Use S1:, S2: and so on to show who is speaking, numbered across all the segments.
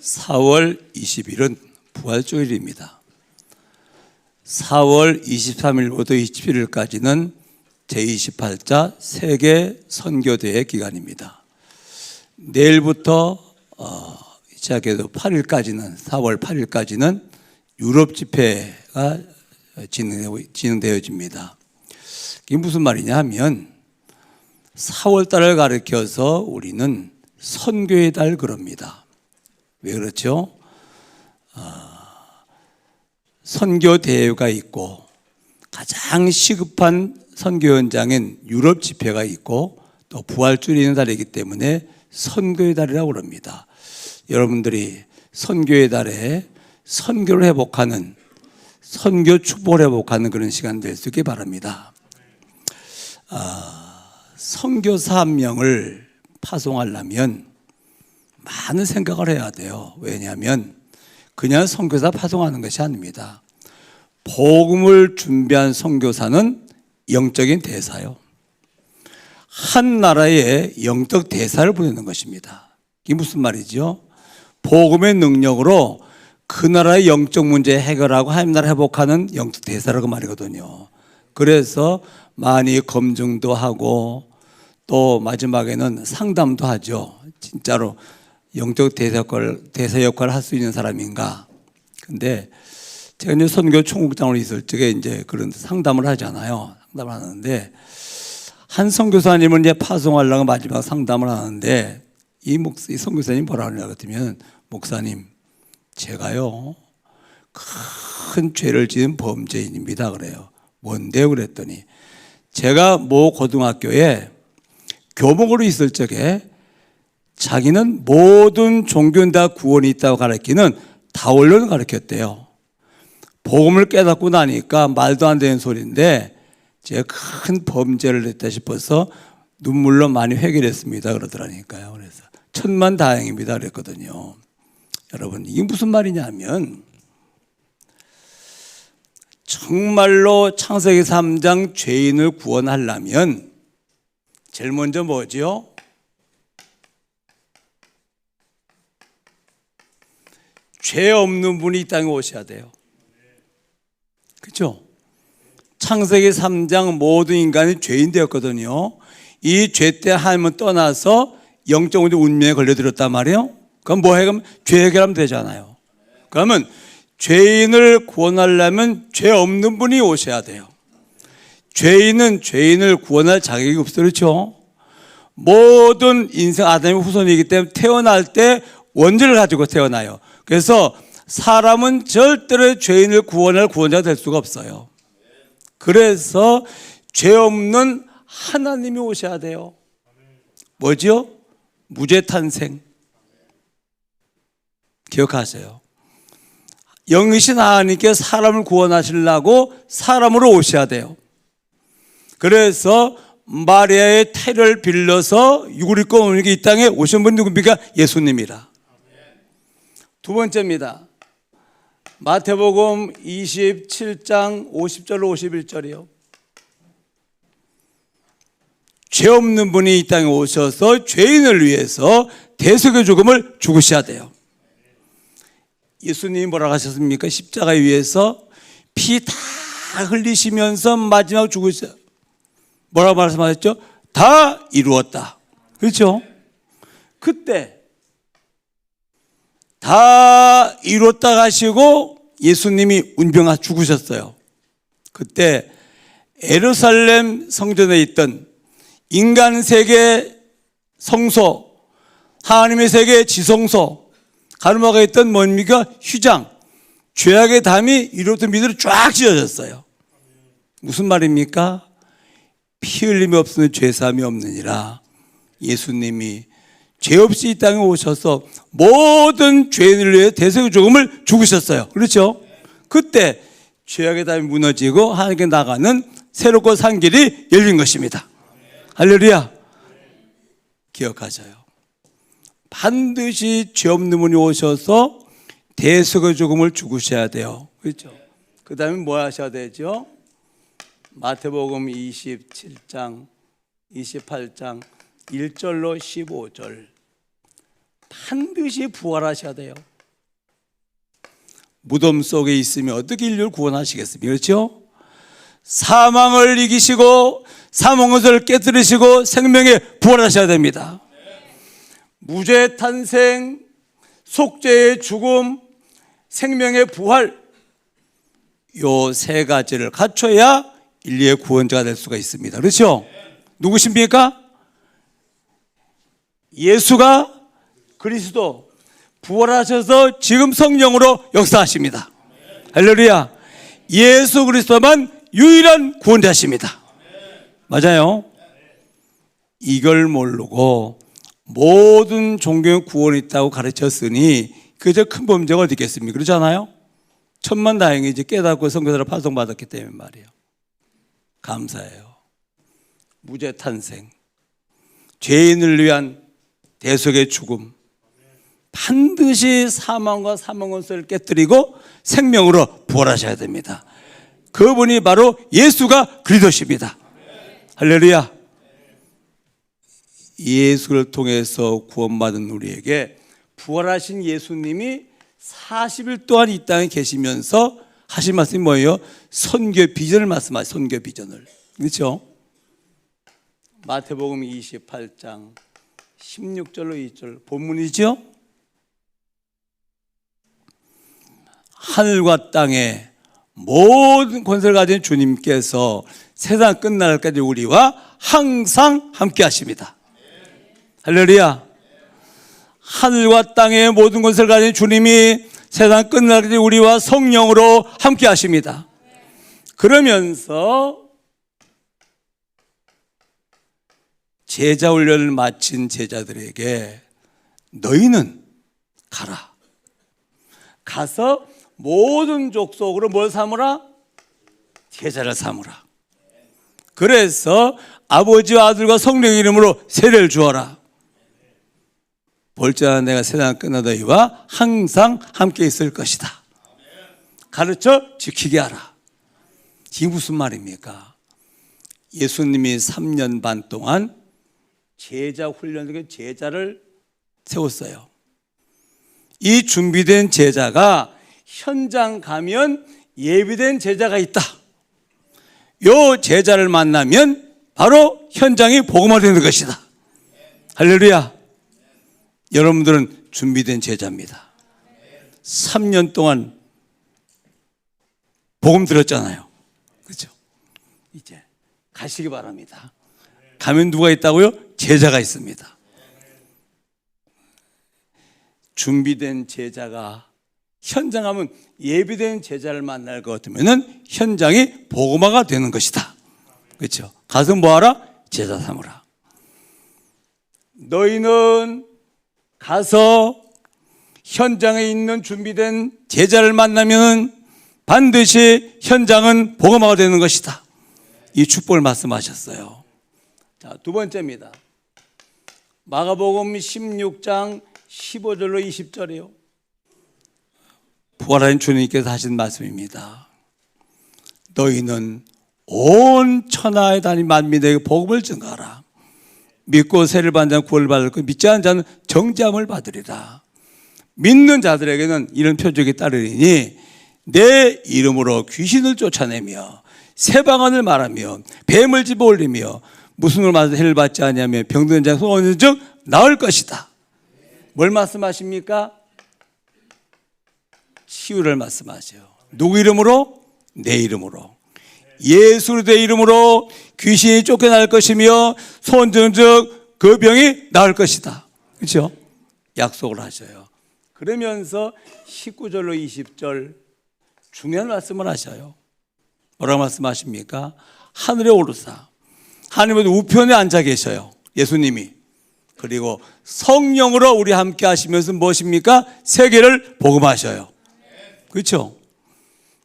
S1: 4월 20일은 부활주일입니다. 4월 23일부터 27일까지는 제28차 세계 선교대회 기간입니다. 내일부터 시작해서 8일까지는 4월 8일까지는 유럽 집회가 진행되어집니다. 이게 무슨 말이냐 하면 4월 달을 가리켜서 우리는 선교의 달 그럽니다. 왜 그렇죠? 선교 대회가 있고 가장 시급한 선교 현장인 유럽 집회가 있고 또 부활주일이 있는 달이기 때문에 선교의 달이라고 그럽니다. 여러분들이 선교의 달에 선교를 회복하는, 선교 축복을 회복하는 그런 시간 될 수 있게 바랍니다. 선교사 한 명을 파송하려면 많은 생각을 해야 돼요. 왜냐하면 그냥 선교사 파송하는 것이 아닙니다. 복음을 준비한 선교사는 영적인 대사요. 한 나라에 영적 대사를 보내는 것입니다. 이게 무슨 말이죠? 복음의 능력으로 그 나라의 영적 문제 해결하고 하나님 나라 회복하는 영적 대사라고 말이거든요. 그래서 많이 검증도 하고 또 마지막에는 상담도 하죠. 진짜로 영적 대사 역할을 할 수 있는 사람인가. 근데 제가 이제 선교 총국장으로 있을 적에 이제 그런 상담을 하잖아요. 상담을 하는데 한 선교사님을 이제 파송하려고 마지막 상담을 하는데 이 선교사님이 뭐라 하느냐 그랬더니 목사님, 제가요 큰 죄를 지은 범죄인입니다 그래요. 뭔데요? 그랬더니 제가 모 고등학교에 교목으로 있을 적에 자기는 모든 종교는 다 구원이 있다고 가르치는 다원론을 가르쳤대요. 복음을 깨닫고 나니까 말도 안 되는 소리인데 제가 큰 범죄를 했다 싶어서 눈물로 많이 회개를 했습니다 그러더라니까요. 그래서 천만다행입니다 그랬거든요. 여러분, 이게 무슨 말이냐면 정말로 창세기 3장 죄인을 구원하려면 제일 먼저 뭐죠? 죄 없는 분이 이 땅에 오셔야 돼요. 그렇죠? 창세기 3장 모든 인간이 죄인 되었거든요. 이 죄 때 하나님은 떠나서 영적 운명에 걸려들었단 말이에요. 그럼 뭐 해결하면 죄 해결하면 되잖아요. 그러면 죄인을 구원하려면 죄 없는 분이 오셔야 돼요. 죄인은 죄인을 구원할 자격이 없어요. 그렇죠? 모든 인생 아담의 후손이기 때문에 태어날 때 원죄를 가지고 태어나요. 그래서 사람은 절대로 죄인을 구원할 구원자가 될 수가 없어요. 그래서 죄 없는 하나님이 오셔야 돼요. 뭐죠? 무죄탄생. 기억하세요. 영이신 하나님께 사람을 구원하시려고 사람으로 오셔야 돼요. 그래서 마리아의 태를 빌려서 육을 입고 오는 이 땅에 오신 분이 누굽니까? 예수님이라. 두 번째입니다. 마태복음 27장 50절로 51절이요. 죄 없는 분이 이 땅에 오셔서 죄인을 위해서 대속의 죽음을 죽으셔야 돼요. 예수님이 뭐라고 하셨습니까? 십자가에 위해서 피 다 흘리시면서 마지막 죽으셔. 뭐라고 말씀하셨죠? 다 이루었다. 그렇죠? 그때 다 이뤘다 가시고 예수님이 운병하 죽으셨어요. 그때 예루살렘 성전에 있던 인간 세계 성소, 하나님의 세계 지성소, 가르마가 있던 뭡니까? 휘장, 죄악의 담이 이로부터 밑으로 쫙 찢어졌어요. 무슨 말입니까? 피 흘림이 없으면 죄사함이 없느니라. 예수님이 죄 없이 이 땅에 오셔서 모든 죄인을 위해 대속의 죽음을 죽으셨어요. 그렇죠? 그때 죄악의 담이 무너지고 하나님께 나가는 새롭고 산 길이 열린 것입니다. 할렐루야. 기억하셔요. 반드시 죄 없는 분이 오셔서 대속의 죽음을 죽으셔야 돼요. 그렇죠? 그 다음에 뭐 하셔야 되죠? 마태복음 27장, 28장 1절로 15절 반드시 부활하셔야 돼요. 무덤 속에 있으면 어떻게 인류를 구원하시겠습니까? 그렇죠? 사망을 이기시고 사망을 깨뜨리시고 생명에 부활하셔야 됩니다. 무죄의 탄생, 속죄의 죽음, 생명의 부활, 요 세 가지를 갖춰야 인류의 구원자가 될 수가 있습니다. 그렇죠? 누구십니까? 예수가 그리스도 부활하셔서 지금 성령으로 역사하십니다. 할렐루야. 예수 그리스도만 유일한 구원자십니다. 맞아요. 이걸 모르고 모든 종교에 구원이 있다고 가르쳤으니 그저 큰 범죄가 어디 있겠습니까? 그렇잖아요. 천만다행이지 깨닫고 선교사를 파송받았기 때문에 말이에요. 감사해요. 무죄 탄생, 죄인을 위한 대속의 죽음, 반드시 사망과 사망원수를 깨뜨리고 생명으로 부활하셔야 됩니다. 그분이 바로 예수가 그리스도십니다. 할렐루야. 예수를 통해서 구원받은 우리에게 부활하신 예수님이 40일 동안 이 땅에 계시면서 하신 말씀이 뭐예요? 선교 비전을 말씀하세요. 선교 비전을. 그렇죠? 마태복음 28장 16절로 2절 본문이죠? 하늘과 땅에 모든 권세를 가진 주님께서 세상 끝날까지 우리와 항상 함께 하십니다. 할렐루야. 하늘과 땅의 모든 권세를 가진 주님이 세상 끝날까지 우리와 성령으로 함께 하십니다. 그러면서 제자 훈련을 마친 제자들에게 너희는 가라. 가서 모든 족속으로 뭘 삼으라? 제자를 삼으라. 그래서 아버지와 아들과 성령의 이름으로 세례를 주어라. 볼지어다 내가 세상 끝나 너희와 항상 함께 있을 것이다. 가르쳐 지키게 하라. 이게 무슨 말입니까? 예수님이 3년 반 동안 제자 훈련 중에 제자를 세웠어요. 이 준비된 제자가 현장 가면 예비된 제자가 있다. 요 제자를 만나면 바로 현장이 복음화되는 것이다. 할렐루야. 여러분들은 준비된 제자입니다. 3년 동안 복음 들었잖아요. 그렇죠? 이제 가시기 바랍니다. 가면 누가 있다고요? 제자가 있습니다. 준비된 제자가 현장 가면 예비된 제자를 만날 것 같으면 현장이 복음화가 되는 것이다. 그렇죠? 가서 뭐하라? 제자 삼으라. 너희는 가서 현장에 있는 준비된 제자를 만나면 반드시 현장은 복음화가 되는 것이다. 이 축복을 말씀하셨어요. 자, 두 번째입니다. 마가복음 16장 15절로 20절이요. 부활하신 주님께서 하신 말씀입니다. 너희는 온 천하에 다닌 만민에게 복음을 전가하라. 믿고 세를 받는 자는 구원을 받을 것, 믿지 않는 자는 정죄함을 받으리라. 믿는 자들에게는 이런 표적이 따르리니 내 이름으로 귀신을 쫓아내며 새 방언을 말하며 뱀을 집어 올리며 무슨 을 맞아 해를 받지 않냐며 병든 자가 소원인 즉 나을 것이다. 뭘 말씀하십니까? 치유를 말씀하세요. 누구 이름으로? 내 이름으로. 예수 그리스도의 이름으로 귀신이 쫓겨날 것이며 소원인 즉 그 병이 나을 것이다. 그렇죠? 약속을 하셔요. 그러면서 19절로 20절 중요한 말씀을 하셔요. 뭐라고 말씀하십니까? 하늘에 오르사 하나님의 우편에 앉아 계셔요. 예수님이. 그리고 성령으로 우리 함께 하시면서 무엇입니까? 세계를 복음하셔요. 그렇죠?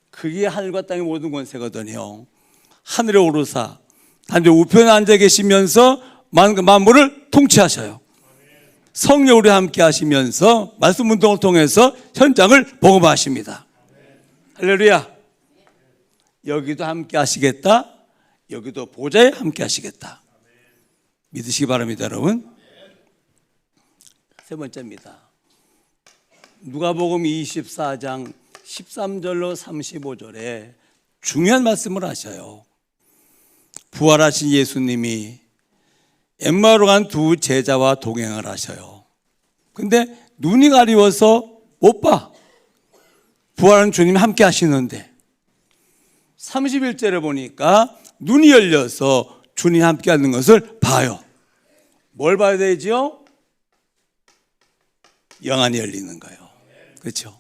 S1: 그게 하늘과 땅의 모든 권세거든요. 하늘에 오르사 하나님의 우편에 앉아 계시면서 만물을 통치하셔요. 성령 우리 함께 하시면서 말씀 운동을 통해서 현장을 복음하십니다. 할렐루야. 여기도 함께 하시겠다. 여기도 보좌에 함께 하시겠다. 믿으시기 바랍니다, 여러분. 세 번째입니다. 누가복음 24장 13절로 35절에 중요한 말씀을 하셔요. 부활하신 예수님이 엠마오로 간 두 제자와 동행을 하셔요. 근데 눈이 가리워서 못 봐. 부활한 주님이 함께 하시는데 31절에 보니까 눈이 열려서 주님이 함께 하는 것을 봐요. 뭘 봐야 되죠? 영안이 열리는 거예요. 그렇죠?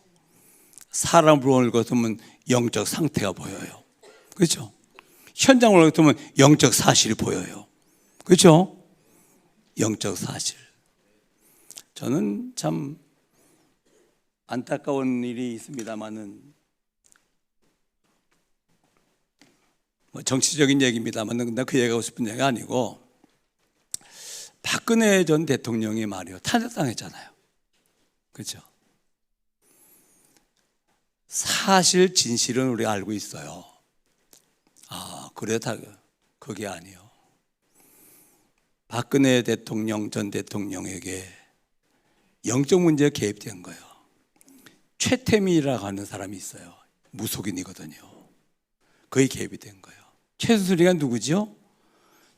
S1: 사람을 볼 것 같으면 영적 상태가 보여요. 그렇죠? 현장을 볼 것 같으면 영적 사실이 보여요. 그렇죠? 영적 사실. 저는 참 안타까운 일이 있습니다만은 정치적인 얘기입니다만은 근데 그 얘기하고 싶은 얘기가 아니고 박근혜 전 대통령이 말이요 탄핵당했잖아요. 그렇죠? 사실 진실은 우리가 알고 있어요. 그래 다 그게 아니에요. 박근혜 대통령 전 대통령에게 영적 문제에 개입된 거예요. 최태민이라고 하는 사람이 있어요. 무속인이거든요. 거의 개입이 된 거예요. 최수슬이가 누구죠?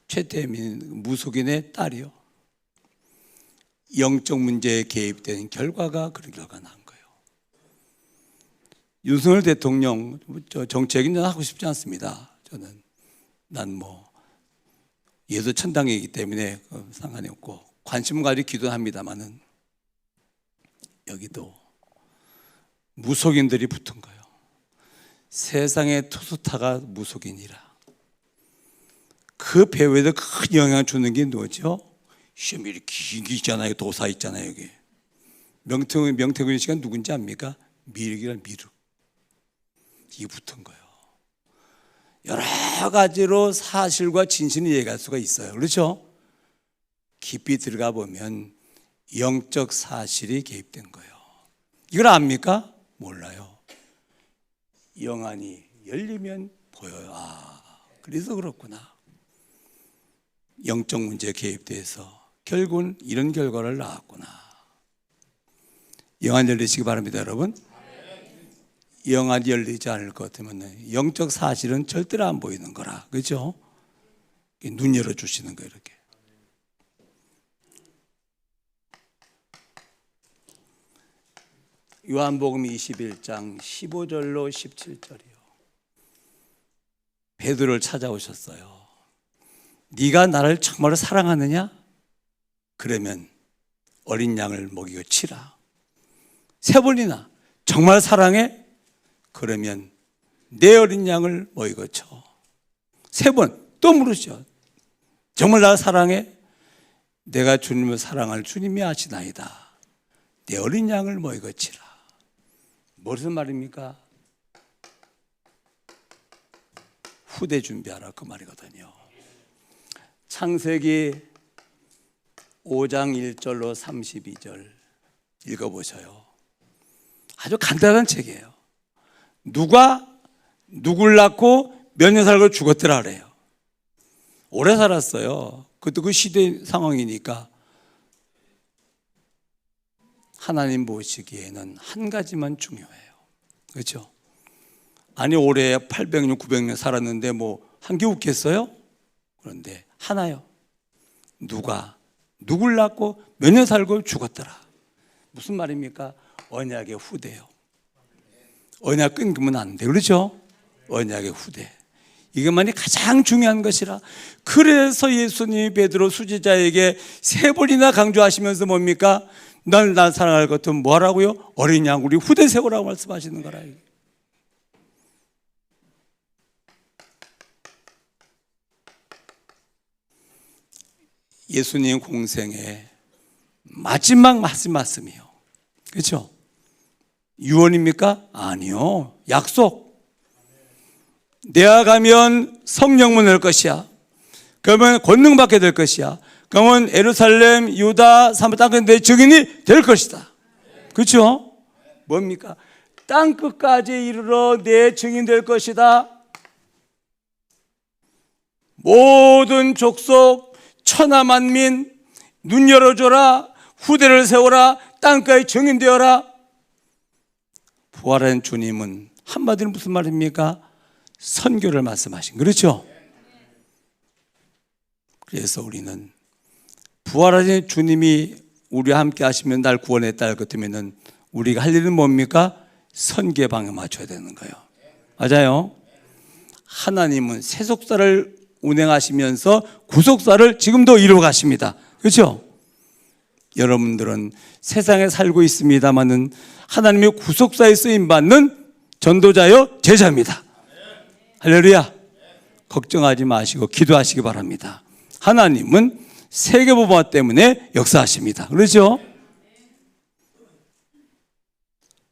S1: 최태민 무속인의 딸이요. 영적 문제에 개입된 결과가 그런 결과가 난 거예요. 윤석열 대통령 정책은 하고 싶지 않습니다. 저는 예수 천당이기 때문에 상관이 없고 관심을 가지고 기도합니다만은 여기도 무속인들이 붙은 거예요. 세상의 투스타가 무속인이라. 그 배우에도 큰 영향을 주는 게 뭐죠? 시험이 긴 게 있잖아요. 도사 있잖아요. 여기 명태균 씨가 누군지 압니까? 미륵이란 미륵. 이게 붙은 거예요. 여러 가지로 사실과 진실을 얘기할 수가 있어요. 그렇죠? 깊이 들어가 보면 영적 사실이 개입된 거예요. 이걸 압니까? 몰라요. 영안이 열리면 보여요. 그래서 그렇구나. 영적 문제에 개입돼서 결국은 이런 결과를 낳았구나. 영안 열리시기 바랍니다, 여러분. 영안이 열리지 않을 것 같으면 영적 사실은 절대로 안 보이는 거라. 그렇죠? 눈 열어주시는 거예요, 이렇게. 요한복음 21장 15절로 17절이요. 베드로를 찾아오셨어요. 네가 나를 정말로 사랑하느냐? 그러면 어린 양을 먹이고 치라. 3번이나 정말 사랑해? 그러면 내 어린 양을 먹이고 쳐. 3번 또 물으시죠. 정말 나를 사랑해? 내가 주님을 사랑할 주님이 아시나이다. 내 어린 양을 먹이고 치라. 무슨 말입니까? 후대 준비하라 그 말이거든요. 창세기 5장 1절로 32절 읽어보셔요. 아주 간단한 책이에요. 누가 누굴 낳고 몇 년 살고 죽었더라 그래요. 오래 살았어요. 그것도 그 시대 상황이니까. 하나님 보시기에는 한 가지만 중요해요. 그렇죠? 아니 올해 800년 900년 살았는데 한 게 웃겠어요? 그런데 하나요. 누가 누굴 낳고 몇 년 살고 죽었더라. 무슨 말입니까? 언약의 후대요. 언약 끊기면 안 돼. 그렇죠? 언약의 후대. 이것만이 가장 중요한 것이라. 그래서 예수님이 베드로 수제자에게 3번이나 강조하시면서 뭡니까? 넌 나 사랑할 것 같으면 뭐 하라고요? 어린 양 우리 후대 세우라고 말씀하시는 거라. 예수님 공생의 마지막 말씀이요. 그렇죠? 유언입니까? 아니요. 약속. 내가 가면 성령문 낼 것이야. 그러면 권능 받게 될 것이야. 그러면 예루살렘, 유다, 사마리아 땅끝 내 증인이 될 것이다. 그렇죠? 뭡니까? 땅끝까지 이르러 내 증인 될 것이다. 모든 족속, 천하 만민 눈 열어줘라. 후대를 세워라. 땅까지 증인되어라. 부활한 주님은 한마디로 무슨 말입니까? 선교를 말씀하신, 그렇죠? 그래서 우리는 부활하신 주님이 우리와 함께 하시면 날 구원했다 할 것 같으면 우리가 할 일은 뭡니까? 선교의 방향 맞춰야 되는 거예요. 맞아요. 하나님은 세속사를 운행하시면서 구속사를 지금도 이루어 가십니다. 그렇죠? 여러분들은 세상에 살고 있습니다만은 하나님의 구속사에 쓰임받는 전도자요 제자입니다. 할렐루야. 걱정하지 마시고 기도하시기 바랍니다. 하나님은 세계보복화 때문에 역사하십니다. 그렇죠?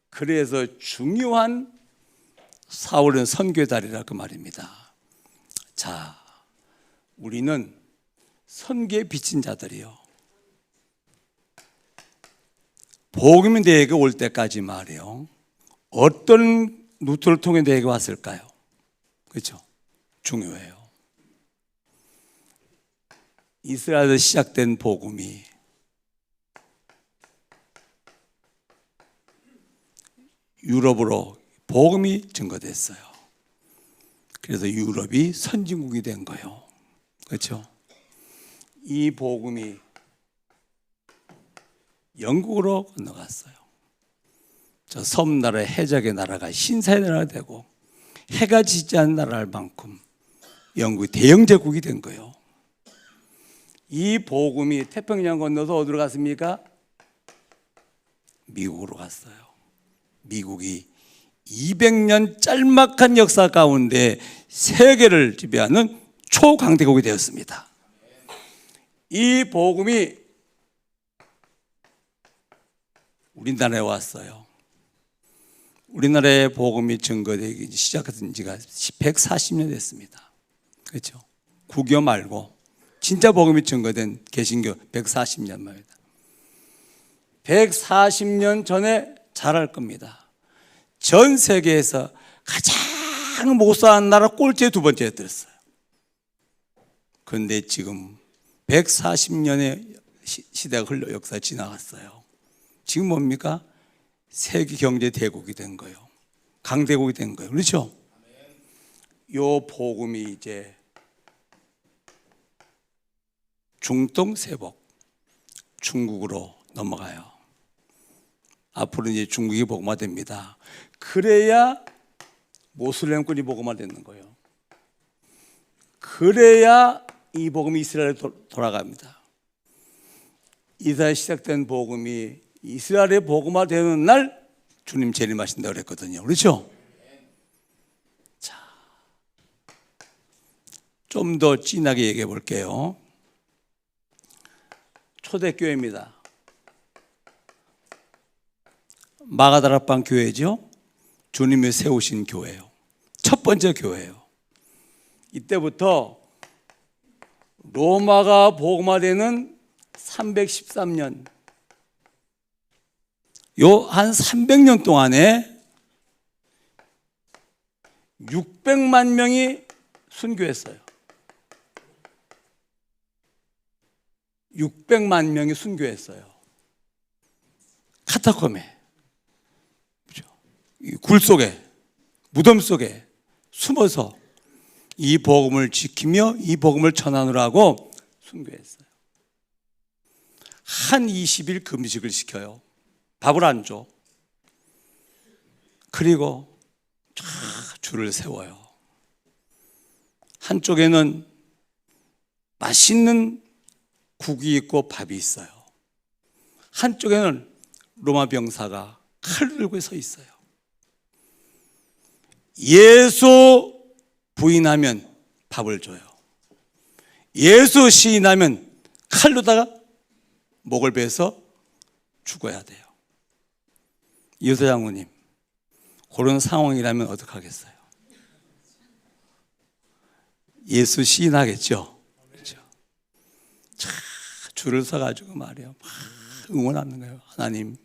S1: 그래서 중요한 4월은 선교의 달이라 그 말입니다. 자, 우리는 선교에 비친 자들이요, 복음이 내게 올 때까지 말이요, 어떤 루트를 통해 내게 왔을까요? 그렇죠? 중요해요. 이스라엘에서 시작된 복음이 유럽으로 복음이 증거됐어요. 그래서 유럽이 선진국이 된 거예요. 그렇죠? 이 복음이 영국으로 건너갔어요. 저 섬나라의 해적의 나라가 신사의 나라가 되고 해가 지지 않는 나라할 만큼 영국이 대영 제국이 된 거예요. 이 복음이 태평양 건너서 어디로 갔습니까? 미국으로 갔어요. 미국이 200년 짤막한 역사 가운데 세계를 지배하는 초강대국이 되었습니다. 이 복음이 우리나라에 왔어요. 우리나라의 복음이 증거되기 시작한 지가 140년 됐습니다. 그렇죠? 국교 말고 진짜 복음이 증거된 개신교 140년 만입니다. 140년 전에 잘할 겁니다. 전 세계에서 가장 못 사는 나라 꼴찌에 두 번째에 들었어요. 그런데 지금 140년의 시대가 흘러 역사 지나갔어요. 지금 뭡니까? 세계 경제 대국이 된 거예요. 강대국이 된 거예요. 그렇죠? 요 복음이 이제 중동 세복, 중국으로 넘어가요. 앞으로 이제 중국이 복음화됩니다. 그래야 모슬렘권이 복음화되는 거예요. 그래야 이 복음이 이스라엘에 돌아갑니다. 이스라엘 시작된 복음이 이스라엘의 복음화되는 날 주님 재림하신다고 그랬거든요. 그렇죠? 자, 좀 더 진하게 얘기해 볼게요. 초대교회입니다. 마가다락방 교회죠. 주님이 세우신 교회예요. 첫 번째 교회예요. 이때부터 로마가 복음화되는 313년, 요 한 300년 동안에 600만 명이 순교했어요. 600만 명이 순교했어요. 카타콤에, 굴 속에, 무덤 속에 숨어서 이 복음을 지키며 이 복음을 전하느라고 순교했어요. 한 20일 금식을 시켜요. 밥을 안 줘. 그리고 줄을 세워요. 한쪽에는 맛있는 국이 있고 밥이 있어요. 한쪽에는 로마 병사가 칼을 들고 서 있어요. 예수 부인하면 밥을 줘요. 예수 시인하면 칼로다가 목을 베서 죽어야 돼요. 이효서 장로님, 그런 상황이라면 어떡하겠어요? 예수 시인하겠죠? 그렇죠? 줄을 서가지고 말이에요. 막 응원하는 거예요. 하나님,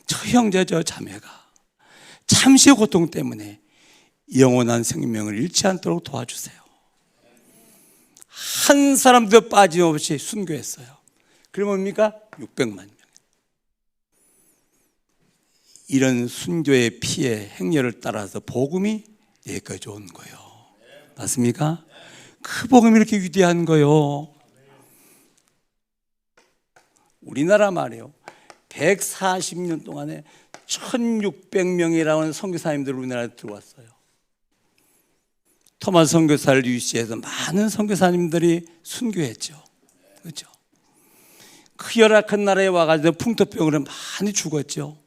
S1: 저 형제 저 자매가 잠시의 고통 때문에 영원한 생명을 잃지 않도록 도와주세요. 한 사람도 빠짐없이 순교했어요. 그럼 뭡니까? 600만 명. 이런 순교의 피의 행렬을 따라서 복음이 여기까지 온 거예요. 맞습니까? 그 복음이 이렇게 위대한 거예요. 우리나라 말이에요. 140년 동안에 1600명이라는 선교사님들이 우리나라에 들어왔어요. 토마스 선교사를 유치해서 많은 선교사님들이 순교했죠. 그렇죠? 그 열악한 나라에 와가지고 풍토병으로 많이 죽었죠.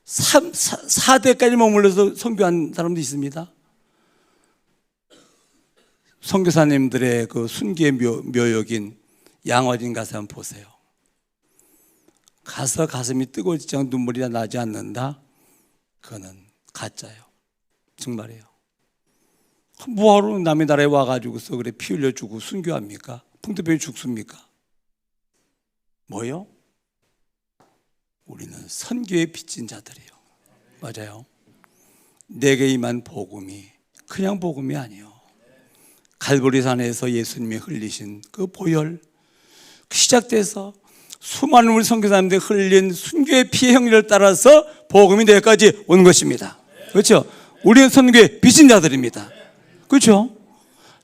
S1: 4대까지 머물러서 선교한 사람도 있습니다. 선교사님들의 그 순교의 묘역인 양화진 가서 한번 보세요. 가서 가슴이 뜨거워질 정도 눈물이 나지 않는다? 그거는 가짜예요. 정말이에요. 뭐하러 남의 나라에 와가지고서 그래 피 흘려주고 순교합니까? 풍토병이 죽습니까? 뭐요? 우리는 선교에 빚진 자들이에요. 맞아요. 내게 임한 복음이 그냥 복음이 아니에요. 갈보리산에서 예수님이 흘리신 그 보혈, 시작돼서 수많은 우리 선교사님들이 흘린 순교의 피의 행위를 따라서 복음이 내까지 온 것입니다. 그렇죠? 우리는 선교의 빚진 자들입니다. 그렇죠?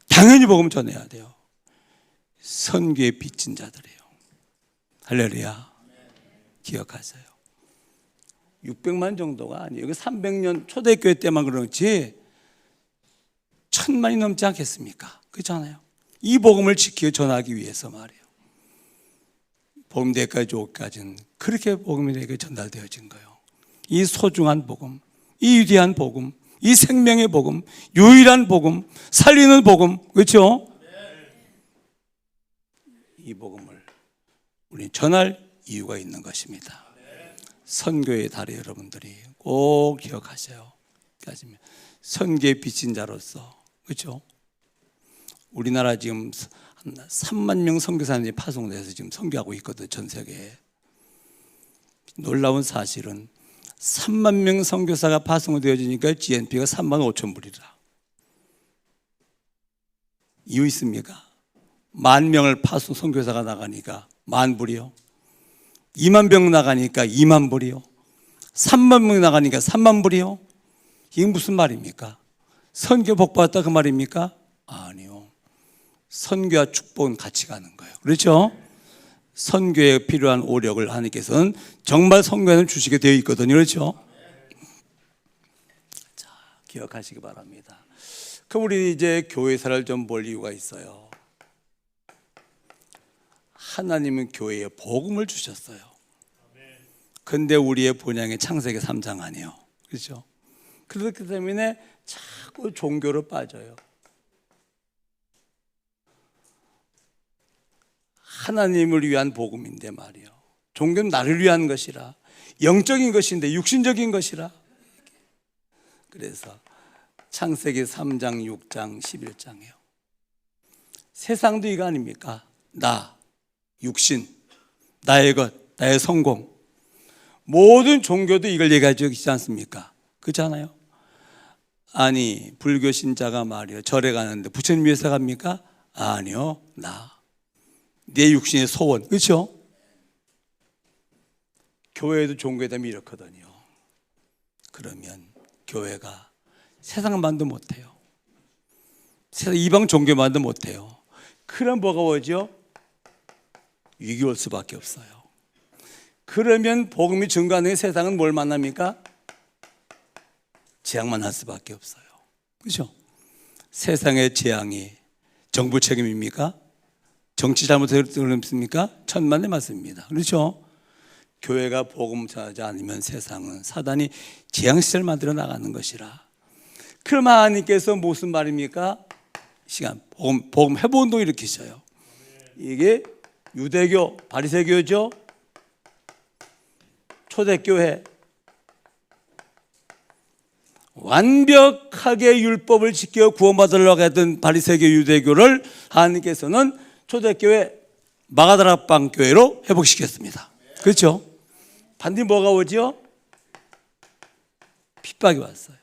S1: 당연히 복음 전해야 돼요. 선교의 빚진 자들이에요. 할렐루야. 기억하세요. 600만 정도가 아니에요. 300년 초대교회 때만 그렇지 1000만이 넘지 않겠습니까? 그렇잖아요. 이 복음을 지켜 전하기 위해서 말이에요. 복음 대까지 오기까지는 그렇게 복음이 내게 전달되어진 거예요. 이 소중한 복음, 이 위대한 복음, 이 생명의 복음, 유일한 복음, 살리는 복음, 그렇죠? 이 복음을 우리 전할 이유가 있는 것입니다. 선교의 달에 여러분들이 꼭 기억하세요. 선교의 빚진 자로서, 그렇죠? 우리나라 지금 3만 명 선교사님이 파송돼서 지금 선교하고 있거든, 전 세계에. 놀라운 사실은 3만 명 선교사가 파송되어지니까 GNP가 3만 5천 불이라. 이유 있습니까? 10,000명을 파송 선교사가 나가니까 10,000불이요. 2만 명 나가니까 2만 불이요. 3만 명 나가니까 3만 불이요. 이게 무슨 말입니까? 선교 복 받았다 그 말입니까? 아니요. 선교와 축복은 같이 가는 거예요. 그렇죠? 선교에 필요한 오력을 하나님께서는 정말 선교하는 주시게 되어 있거든요. 그렇죠? 자, 기억하시기 바랍니다. 그럼 우리 이제 교회사를 좀 볼 이유가 있어요. 하나님은 교회에 복음을 주셨어요. 근데 우리의 본향이 창세기 3장 아니에요. 그렇죠? 그렇기 때문에 자꾸 종교로 빠져요. 하나님을 위한 복음인데 말이에요. 종교는 나를 위한 것이라, 영적인 것인데 육신적인 것이라. 그래서 창세기 3장, 6장, 11장이에요. 세상도 이거 아닙니까? 나, 육신, 나의 것, 나의 성공. 모든 종교도 이걸 얘기하고 있지 않습니까? 그렇잖아요. 아니, 불교 신자가 말이요, 절에 가는데 부처님 위해서 갑니까? 아니요, 나, 내 육신의 소원. 그렇죠? 교회도 종교에다 이렇거든요. 그러면 교회가 세상만도 못해요. 세상 이방 종교만도 못해요. 그럼 뭐가 오죠? 위기 올 수밖에 없어요. 그러면 복음이 증가하는 세상은 뭘 만납니까? 재앙만 할 수밖에 없어요. 그렇죠? 세상의 재앙이 정부 책임입니까? 정치 잘못했습니까? 천만에 맞습니다. 그렇죠? 교회가 복음 전하지 않으면 세상은 사단이 재앙시설 만들어 나가는 것이라. 그럼 하나님께서 무슨 말입니까? 복음 회복 운동 일으키셔요. 이게 유대교, 바리새교죠. 초대교회 완벽하게 율법을 지켜 구원받으려고 했던 바리새교 유대교를 하나님께서는 초대교회 마가다락방 교회로 회복시켰습니다. 그렇죠? 반드시 뭐가 오죠? 핍박이 왔어요.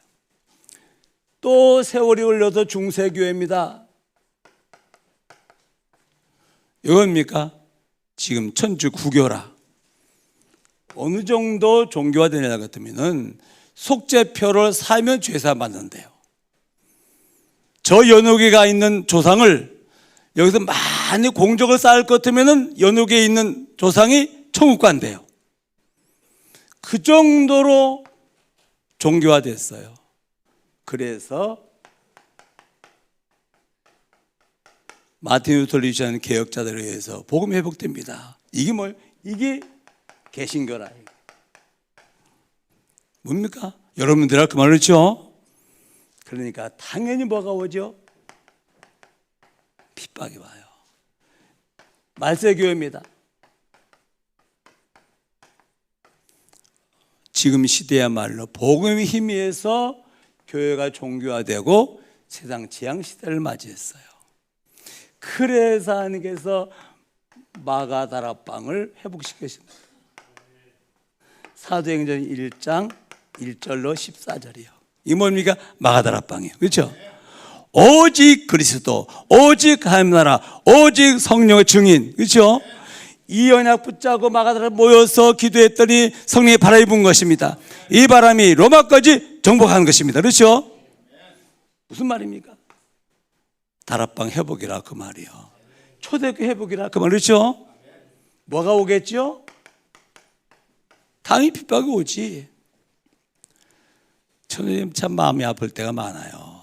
S1: 또 세월이 흘러서 중세교회입니다. 이겁니까? 지금 천주국교라. 어느 정도 종교화되냐 같으면은 속죄표를 사면 죄사 받는데요. 저 연옥이가 있는 조상을 여기서 많이 공적을 쌓을 것 같으면은 연옥에 있는 조상이 천국 간대요. 그 정도로 종교화됐어요. 그래서 마틴 루터 리시하는 개혁자들에 의해서 복음이 회복됩니다. 이게 뭐예요? 이게 개신교라. 뭡니까? 여러분들 그 말을 했죠? 그러니까 당연히 뭐가 오죠? 핍박이 와요. 말세교회입니다. 지금 시대야말로 복음의 힘에서 교회가 종교화되고 세상 재앙 시대를 맞이했어요. 그래서 하나님께서 마가다락방을 회복시키십니다. 사도행전 1장 1절로 14절이요. 이 뭡니까? 마가다락방이에요. 그렇죠? 오직 그리스도, 오직 하나님 나라, 오직 성령의 증인. 그렇죠? 이 언약 붙잡고 마가다락에 모여서 기도했더니 성령의 바람이 부은 것입니다. 이 바람이 로마까지 정복하는 것입니다. 그렇죠? 무슨 말입니까? 다락방 회복이라 그 말이요. 초대교회 회복이라 그 말. 그렇죠? 뭐가 오겠죠? 당연히 핍박이 오지. 저는 참 마음이 아플 때가 많아요.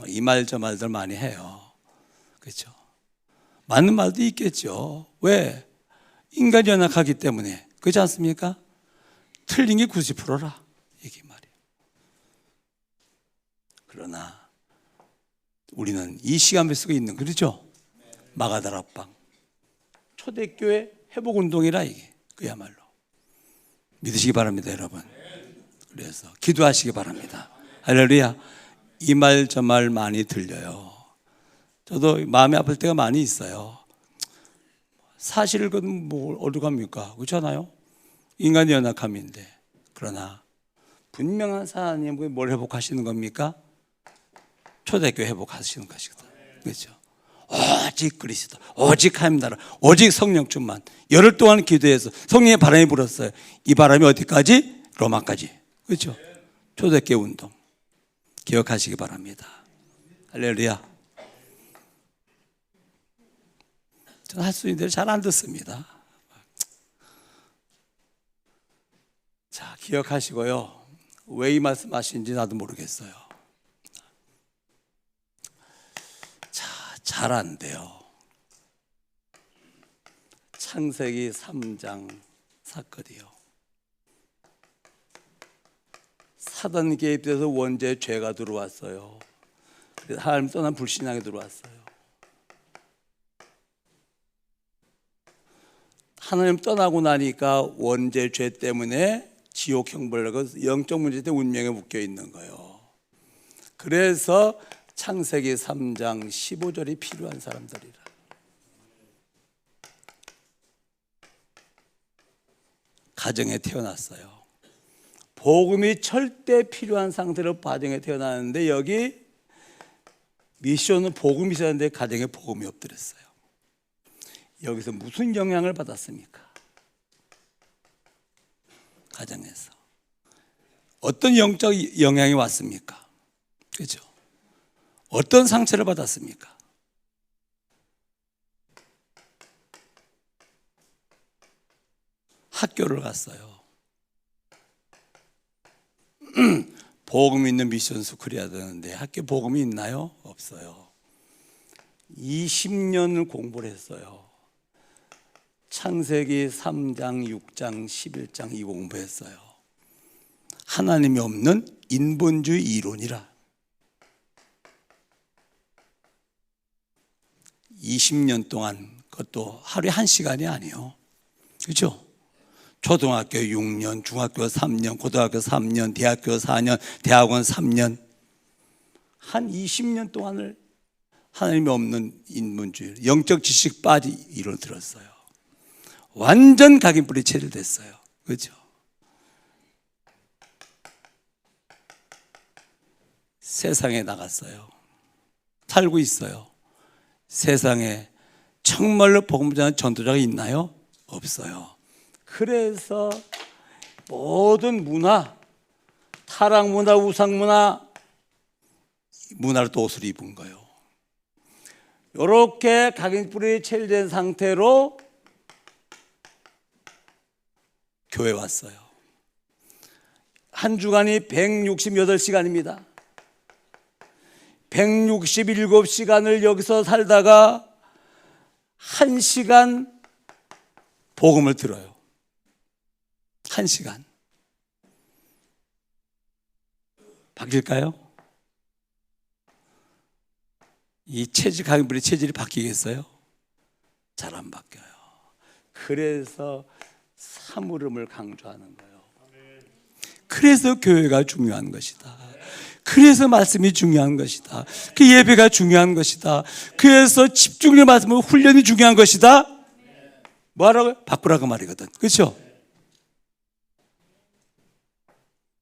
S1: 이 말 저 말들 많이 해요. 그렇죠? 맞는 말도 있겠죠. 왜? 인간이 연약하기 때문에. 그렇지 않습니까? 틀린 게 90%라. 이게 말이에요. 그러나 우리는 이 시간에 쓰고 있는, 그렇죠? 마가다락방 초대교회 회복운동이라 이게 그야말로 믿으시기 바랍니다, 여러분. 그래서 기도하시기 바랍니다. 할렐루야. 이 말 저 말 많이 들려요. 저도 마음이 아플 때가 많이 있어요. 사실을 그건 뭐 어디로 갑니까? 그렇잖아요. 인간의 연약함인데. 그러나 분명한 하나님이 뭘 회복하시는 겁니까? 초대교회 회복하시는 것이거든. 그렇죠? 오직 그리스도, 오직 하나님 나라, 오직 성령 충만. 열흘 동안 기도해서 성령의 바람이 불었어요. 이 바람이 어디까지? 로마까지. 그렇죠? 초대교회 운동 기억하시기 바랍니다. 할렐루야. 저는 할 수 있는 대로 잘 안 듣습니다. 자, 기억하시고요. 왜 이 말씀 하시는지 나도 모르겠어요. 자, 잘 안 돼요. 창세기 3장 사건이요. 사단 개입돼서 원죄 죄가 들어왔어요. 그래서 하나님 떠난 불신앙이 들어왔어요. 하나님 떠나고 나니까 원죄 죄 때문에 지옥 형벌을 받고 영적 문제 때문에 운명에 묶여 있는 거예요. 그래서 창세기 3장 15절이 필요한 사람들이라. 가정에 태어났어요. 복음이 절대 필요한 상태로 가정에 태어났는데 여기 미션은 복음이 있어야 하는데 가정에 복음이 엎드렸어요. 여기서 무슨 영향을 받았습니까? 가정에서 어떤 영적 영향이 왔습니까? 그렇죠? 어떤 상처를 받았습니까? 학교를 갔어요. 복음 있는 미션 스쿨이 해야 되는데 학교 복음이 있나요? 없어요. 20년을 공부를 했어요. 창세기 3장, 6장, 11장 이 공부했어요. 하나님이 없는 인본주의 이론이라. 20년 동안 그것도 하루에 1시간이 아니에요. 그렇죠? 초등학교 6년, 중학교 3년, 고등학교 3년, 대학교 4년, 대학원 3년 한 20년 동안을 하나님이 없는 인본주의, 영적 지식 빠지 이론 들었어요. 완전 각인뿌리 체질됐어요. 그렇죠? 세상에 나갔어요. 살고 있어요. 세상에 정말로 복음 전하는 전도자가 있나요? 없어요. 그래서 모든 문화, 타락문화, 우상문화, 문화를 또 옷을 입은 거예요. 이렇게 각인뿔이 체질된 상태로 교회 왔어요. 한 주간이 168시간입니다. 167시간을 여기서 살다가 1시간 복음을 들어요. 1시간. 바뀔까요? 이 체질, 각인뿔의 체질이 바뀌겠어요? 잘 안 바뀌어요. 그래서 사물음을 강조하는 거예요. 그래서 교회가 중요한 것이다. 그래서 말씀이 중요한 것이다. 그 예배가 중요한 것이다. 그래서 집중력 말씀 훈련이 중요한 것이다. 뭐하라고요? 바꾸라고 말이거든. 그렇죠?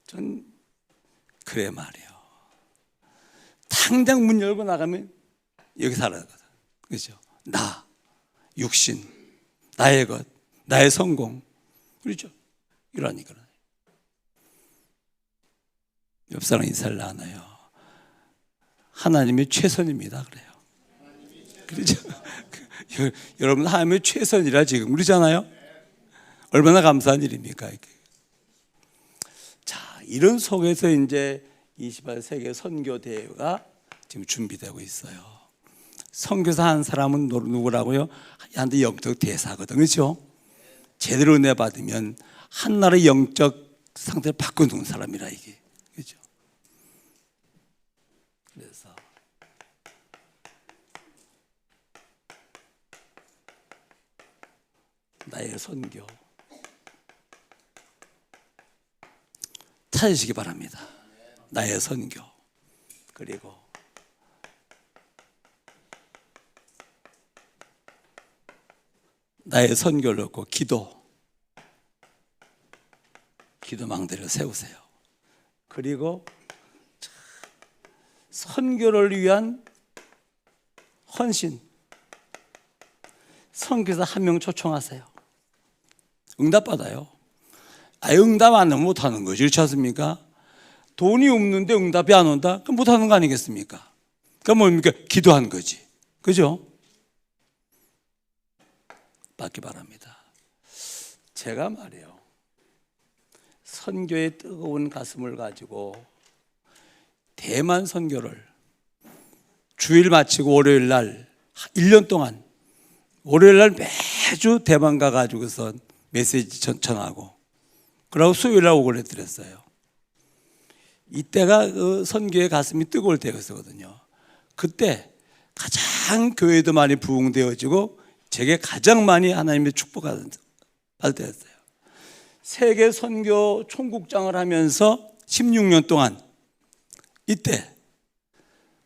S1: 전 그래 말이에요. 당장 문 열고 나가면 여기 살아야 되거든. 그렇죠? 나, 육신, 나의 것, 나의 성공. 그렇죠? 이러니까. 옆 사람 인사를 나눠요. 하나님이 최선입니다. 그래요. 그렇죠? 여러분 하나님의 최선이라 지금 그러잖아요. 얼마나 감사한 일입니까? 이게. 자, 이런 속에서 이제 28 세계 선교 대회가 지금 준비되고 있어요. 선교사 한 사람은 누구라고요? 한테 영적 대사거든. 그렇죠? 제대로 은혜 받으면 한 나라의 영적 상태를 바꿔놓은 사람이라 이게. 그렇죠? 그래서 나의 선교 찾으시기 바랍니다. 나의 선교. 그리고 나의 선교를 놓고 기도망대를 세우세요. 그리고 선교를 위한 헌신, 선교사 한 명 초청하세요. 응답받아요. 응답 안 하면 못하는 거죠. 그렇지 않습니까? 돈이 없는데 응답이 안 온다? 그럼 못하는 거 아니겠습니까? 그럼 뭡니까? 기도한 거지. 그죠? 받기 바랍니다. 제가 말이에요. 선교의 뜨거운 가슴을 가지고 대만 선교를 주일 마치고 월요일 날 1년 동안 월요일 날 매주 대만 가가지고서 메시지 전하고 그러고 수요일 날 오고 그랬어요. 이때가 그 선교의 가슴이 뜨거울 때였거든요. 그때 가장 교회도 많이 부흥되어지고 제게 가장 많이 하나님의 축복을 받을 때였어요. 세계 선교 총국장을 하면서 16년 동안 이때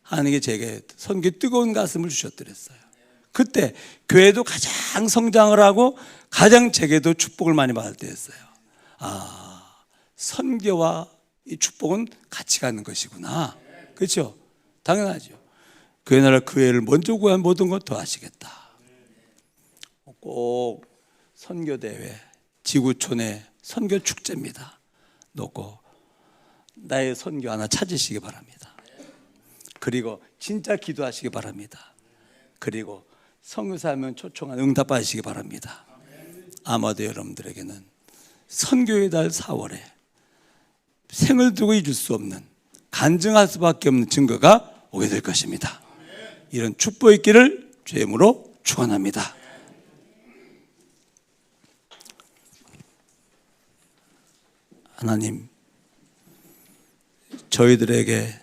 S1: 하나님께 제게 선교의 뜨거운 가슴을 주셨더랬어요. 그때 교회도 가장 성장을 하고 가장 제게도 축복을 많이 받을 때였어요. 아, 선교와 이 축복은 같이 가는 것이구나. 그렇죠? 당연하죠. 교회 나라 그 애를 먼저 구한 모든 것 더 하시겠다. 꼭 선교대회, 지구촌의 선교축제입니다. 놓고 나의 선교 하나 찾으시기 바랍니다. 그리고 진짜 기도하시기 바랍니다. 그리고 선교사하면 초청한 응답받으시기 바랍니다. 아마도 여러분들에게는 선교의 달 4월에 생을 두고 잊을 수 없는 간증할 수밖에 없는 증거가 오게 될 것입니다. 이런 축복 있기를 주의 이름으로 축원합니다. 하나님, 저희들에게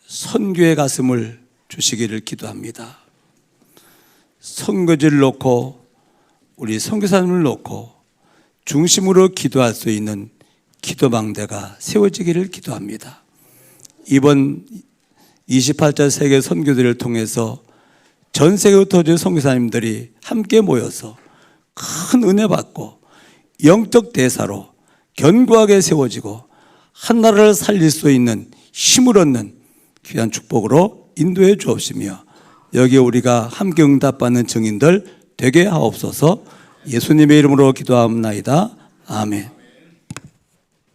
S1: 선교의 가슴을 주시기를 기도합니다. 선교지를 놓고 우리 선교사님을 놓고 중심으로 기도할 수 있는 기도망대가 세워지기를 기도합니다. 이번 28차 세계 선교대를 통해서 전 세계 흩어진 선교사님들이 함께 모여서 큰 은혜 받고 영적 대사로 견고하게 세워지고 한 나라를 살릴 수 있는 힘을 얻는 귀한 축복으로 인도해 주옵시며 여기에 우리가 함께 응답받는 증인들 되게 하옵소서. 예수님의 이름으로 기도합나이다. 아멘.